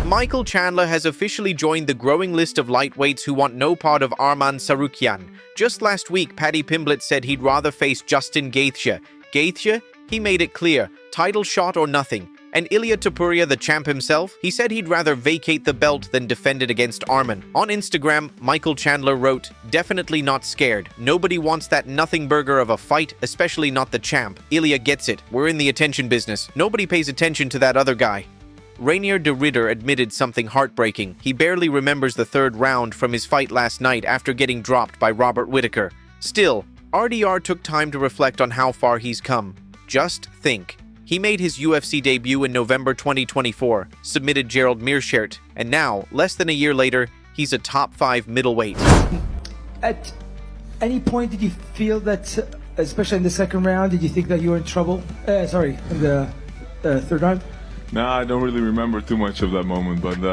Michael Chandler has officially joined the growing list of lightweights who want no part of Arman Tsarukyan. Just last week, Paddy Pimblett said he'd rather face Justin Gaethje. Gaethje? He made it clear, title shot or nothing. And Ilia Topuria, the champ himself, he said he'd rather vacate the belt than defend it against Arman. On Instagram, Michael Chandler wrote, "Definitely not scared. Nobody wants that nothing burger of a fight, especially not the champ. Ilia gets it. We're in the attention business. Nobody pays attention to that other guy." Rainier de Ridder admitted something heartbreaking. He barely remembers the third round from his fight last night after getting dropped by Robert Whittaker. Still, RDR took time to reflect on how far he's come. Just think. He made his UFC debut in November 2024, submitted Gerald Meerschaert, and now, less than a year later, he's a top 5 middleweight. At any point did you feel that, especially in the second round, did you think that you were in trouble? In the third round? No, I don't really remember too much of that moment, but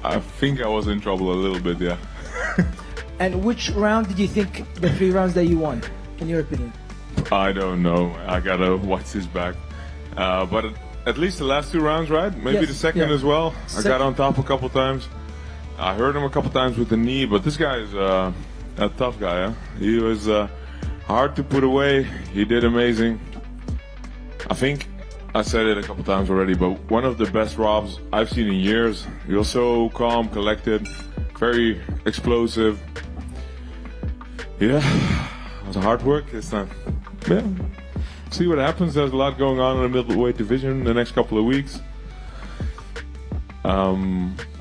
I think I was in trouble a little bit, yeah. And which round did you think the 3 rounds that you won, in your opinion? I don't know. I gotta watch his back. But at least the last 2 rounds, right? Maybe Yes, the second yeah. as well. I got on top a couple times. I hurt him a couple times with the knee, but this guy is a tough guy. Huh? He was hard to put away. He did amazing. I think I said it a couple times already, but one of the best Robs I've seen in years. He was so calm, collected, very explosive. Yeah, it was hard work this time. Yeah, see what happens. There's a lot going on in the middleweight division in the next couple of weeks.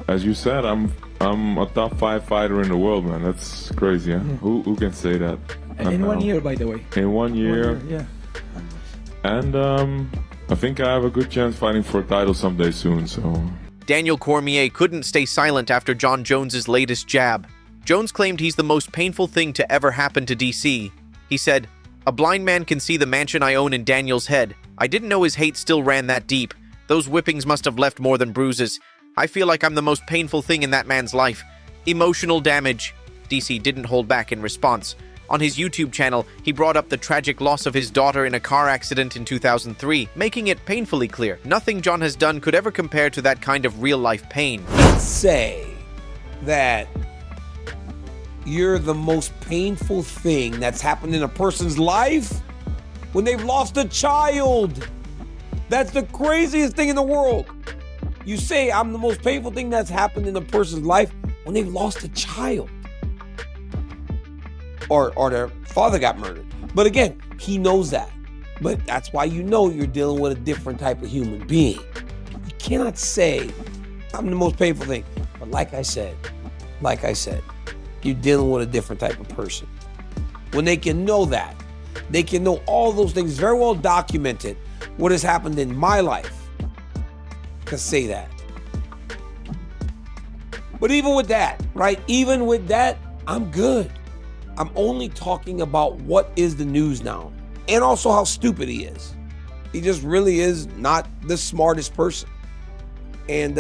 As you said, I'm a top 5 fighter in the world, man. That's crazy, huh? Yeah. Who can say that? And in 1 year, by the way. In 1 year. Yeah. And I think I have a good chance fighting for a title someday soon, so... Daniel Cormier couldn't stay silent after John Jones's latest jab. Jones claimed he's the most painful thing to ever happen to DC. He said, "A blind man can see the mansion I own in Daniel's head. I didn't know his hate still ran that deep. Those whippings must have left more than bruises. I feel like I'm the most painful thing in that man's life. Emotional damage." DC didn't hold back in response. On his YouTube channel, he brought up the tragic loss of his daughter in a car accident in 2003, making it painfully clear nothing John has done could ever compare to that kind of real-life pain. Say that you're the most painful thing that's happened in a person's life when they've lost a child. That's the craziest thing in the world. You say I'm the most painful thing that's happened in a person's life when they've lost a child. Or their father got murdered. But again, he knows that. But that's why you know you're dealing with a different type of human being. You cannot say I'm the most painful thing. But like I said, you're dealing with a different type of person. When they can know that, they can know all those things, very well documented, what has happened in my life, to say that. But even with that, right? Even with that, I'm good. I'm only talking about what is the news now, and also how stupid he is. He just really is not the smartest person. And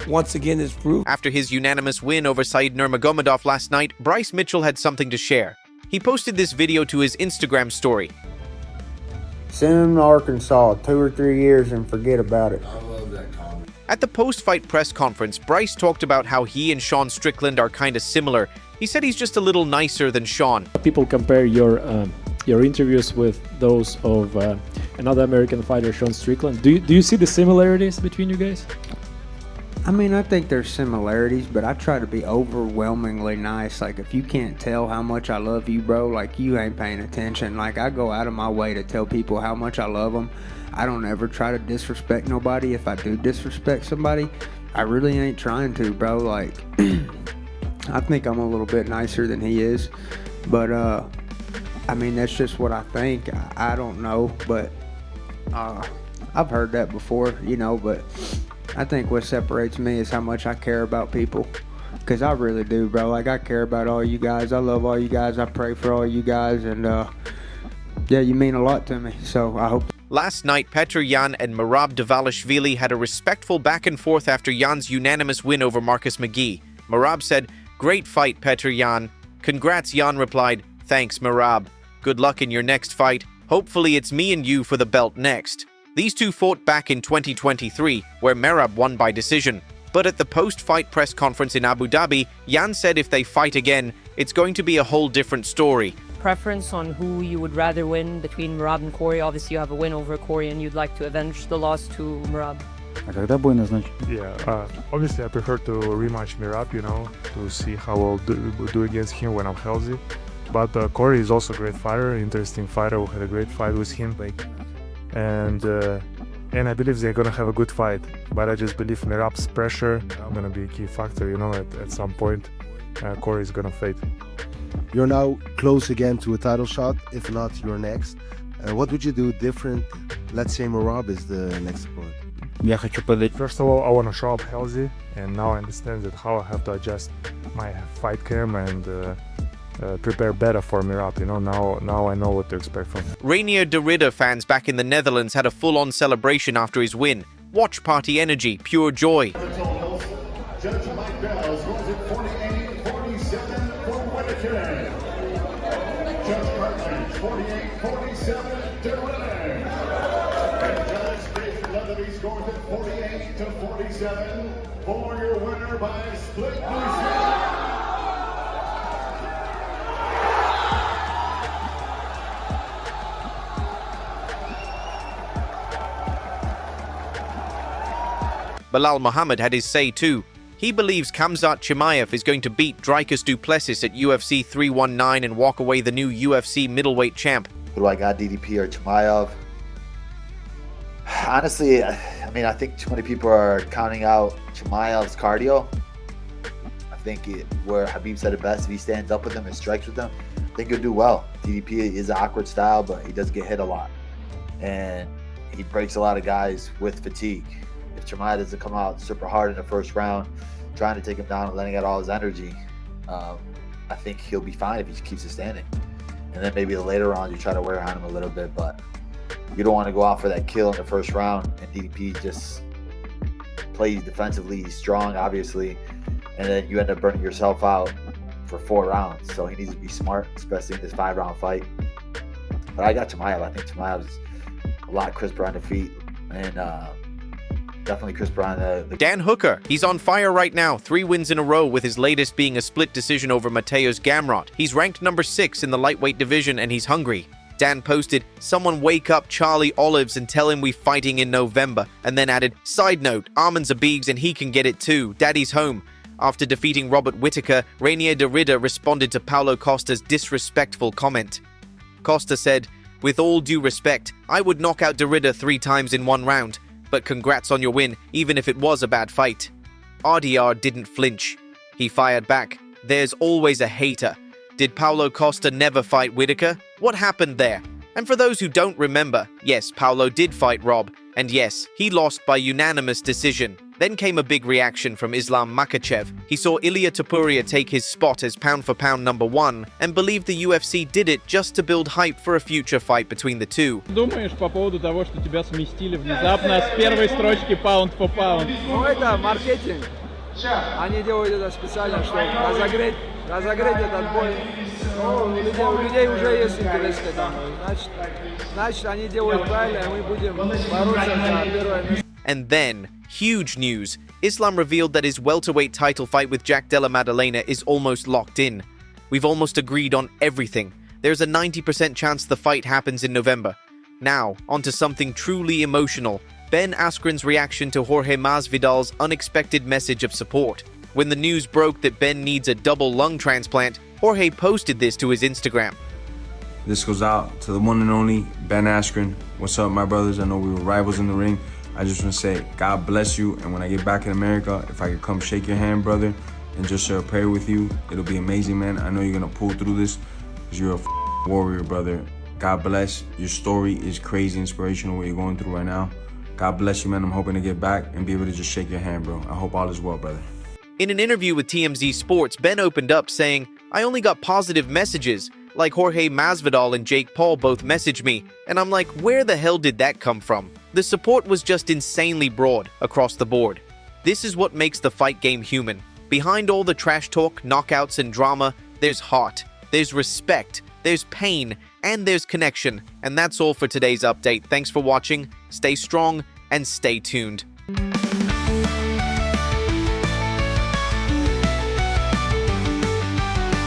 once again, it's proved. After his unanimous win over Said Nurmagomedov last night, Bryce Mitchell had something to share. He posted this video to his Instagram story. Send him to Arkansas 2 or 3 years and forget about it. I love that comment. At the post-fight press conference, Bryce talked about how he and Sean Strickland are kind of similar. He said he's just a little nicer than Sean. People compare your interviews with those of another American fighter, Sean Strickland. Do you see the similarities between you guys? I mean, I think there's similarities, but I try to be overwhelmingly nice. Like, if you can't tell how much I love you, bro, like, you ain't paying attention. Like, I go out of my way to tell people how much I love them. I don't ever try to disrespect nobody. If I do disrespect somebody, I really ain't trying to, bro. Like, I think I'm a little bit nicer than he is. But, I mean, that's just what I think. I don't know, but I've heard that before, you know, but I think what separates me is how much I care about people. Because I really do, bro. Like, I care about all you guys. I love all you guys. I pray for all you guys. And, yeah, you mean a lot to me. So I hope. Last night, Petr Yan and Merab Dvalishvili had a respectful back and forth after Yan's unanimous win over Marcus McGee. Merab said, "Great fight, Petr Yan." Congrats, Yan replied, "Thanks, Merab. Good luck in your next fight. Hopefully it's me and you for the belt next." These two fought back in 2023, where Merab won by decision. But at the post-fight press conference in Abu Dhabi, Jan said if they fight again, it's going to be a whole different story. Preference on who you would rather win between Merab and Corey? Obviously, you have a win over Corey and you'd like to avenge the loss to Merab. Yeah, obviously I prefer to rematch Merab, to see how I'll do against him when I'm healthy. But Corey is also a great fighter, interesting fighter. We had a great fight with him. And I believe they're going to have a good fight. But I just believe Merab's pressure is going to be a key factor, at some point Corey is going to fade. You're now close again to a title shot. If not, you're next. What would you do different? Let's say Merab is the next opponent. First of all, I want to show up healthy, and now I understand that how I have to adjust my fight camp and prepare better for Merab. Now I know what to expect from him. Reinier de Ridder fans back in the Netherlands had a full-on celebration after his win. Watch party energy, pure joy. Judge Mike Bell scores it 48-47 for Whitaker. Judge Cartledge 48-47 to Ridder. And Judge David Leatherby scores it 48-47 for your winner by split decision. Bilal Muhammad had his say too. He believes Khamzat Chimaev is going to beat Dricus du Plessis at UFC 319 and walk away the new UFC middleweight champ. Who do I got, DDP or Chimaev? Honestly, I think too many people are counting out Chimaev's cardio. I think where Khabib said it best, if he stands up with him and strikes with him, I think he'll do well. DDP is an awkward style, but he does get hit a lot. And he breaks a lot of guys with fatigue. If Chimaev doesn't come out super hard in the first round, trying to take him down and letting out all his energy, I think he'll be fine if he keeps it standing. And then maybe the later rounds you try to wear on him a little bit, but you don't want to go out for that kill in the first round. And DDP just plays defensively, he's strong, obviously, and then you end up burning yourself out for 4 rounds. So he needs to be smart, especially in this 5-round fight. But I got Chimaev. I think Chimaev's a lot crisper on the feet, and definitely crisper on the... Dan Hooker, he's on fire right now. 3 wins in a row, with his latest being a split decision over Mateusz Gamrot. He's ranked number 6 in the lightweight division and he's hungry. Dan posted, "Someone wake up Charlie Olives and tell him we fighting in November," and then added, "Side note, Arman's a Biegs and he can get it too. Daddy's home." After defeating Robert Whitaker, Reinier de Ridder responded to Paulo Costa's disrespectful comment. Costa said, "With all due respect, I would knock out de Ridder 3 times in 1 round. But congrats on your win, even if it was a bad fight." RDR didn't flinch. He fired back, "There's always a hater. Did Paulo Costa never fight Whitaker? What happened there?" And for those who don't remember, yes, Paulo did fight Rob, and yes, he lost by unanimous decision. Then came a big reaction from Islam Makhachev. He saw Ilia Topuria take his spot as pound-for-pound number 1 and believed the UFC did it just to build hype for a future fight between the two. Думаешь по поводу того, что тебя сместили внезапно с первой строчки pound for pound? Ну это маркетинг. Они делают это специально, чтобы разогреть этот бой. Ну, у людей уже есть интерес к этому. Значит, они делают правильно, и мы будем бороться за первое место. And then, huge news. Islam revealed that his welterweight title fight with Jack Della Maddalena is almost locked in. We've almost agreed on everything. There's a 90% chance the fight happens in November. Now, onto something truly emotional. Ben Askren's reaction to Jorge Masvidal's unexpected message of support. When the news broke that Ben needs a double lung transplant, Jorge posted this to his Instagram. This goes out to the one and only Ben Askren. What's up, my brothers? I know we were rivals in the ring. I just want to say, God bless you. And when I get back in America, if I could come shake your hand, brother, and just share a prayer with you, it'll be amazing, man. I know you're going to pull through this because you're a warrior, brother. God bless. Your story is crazy inspirational, what you're going through right now. God bless you, man. I'm hoping to get back and be able to just shake your hand, bro. I hope all is well, brother. In an interview with TMZ Sports, Ben opened up saying, "I only got positive messages. Like Jorge Masvidal and Jake Paul both messaged me, and I'm like, where the hell did that come from?" The support was just insanely broad across the board. This is what makes the fight game human. Behind all the trash talk, knockouts, and drama, there's heart, there's respect, there's pain, and there's connection. And that's all for today's update. Thanks for watching. Stay strong and stay tuned.